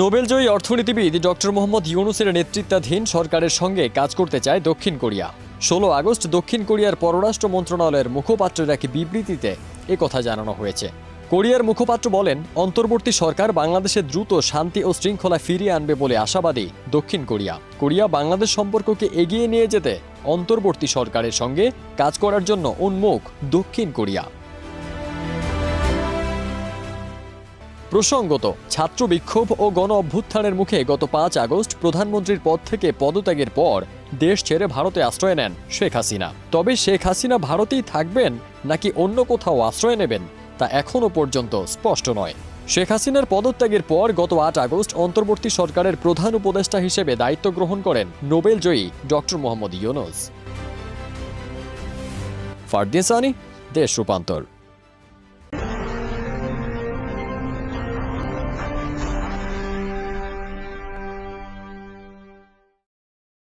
নোবেলজয়ী অর্থনীতিবিদ ডক্টর মোহাম্মদ ইউনুসের নেতৃত্বাধীন সরকারের সঙ্গে কাজ করতে চায় দক্ষিণ কোরিয়া। 16 আগস্ট দক্ষিণ কোরিয়ার পররাষ্ট্র মন্ত্রণালয়ের মুখপাত্রের এক বিবৃতিতে একথা জানানো হয়েছে। কোরিয়ার মুখপাত্র বলেন, অন্তর্বর্তী সরকার বাংলাদেশে দ্রুত শান্তি ও শৃঙ্খলা ফিরিয়ে আনবে বলে আশাবাদী দক্ষিণ কোরিয়া। কোরিয়া বাংলাদেশ সম্পর্ককে এগিয়ে নিয়ে যেতে অন্তর্বর্তী সরকারের সঙ্গে কাজ করার জন্য উন্মুখ দক্ষিণ কোরিয়া। প্রসঙ্গত, ছাত্র বিক্ষোভ ও গণ অভ্যুত্থানের মুখে গত 5 আগস্ট প্রধানমন্ত্রীর পদ থেকে পদত্যাগের পর দেশ ছেড়ে ভারতে আশ্রয় নেন শেখ হাসিনা। তবে শেখ হাসিনা ভারতেই থাকবেন নাকি অন্য কোথাও আশ্রয় নেবেন তা এখনও পর্যন্ত স্পষ্ট নয়। শেখ হাসিনার পদত্যাগের পর গত 8 আগস্ট অন্তর্বর্তী সরকারের প্রধান উপদেষ্টা হিসেবে দায়িত্ব গ্রহণ করেন নোবেলজয়ী ডক্টর মোহাম্মদ ইউনুস। ফারদিন সানি, দেশ রূপান্তর।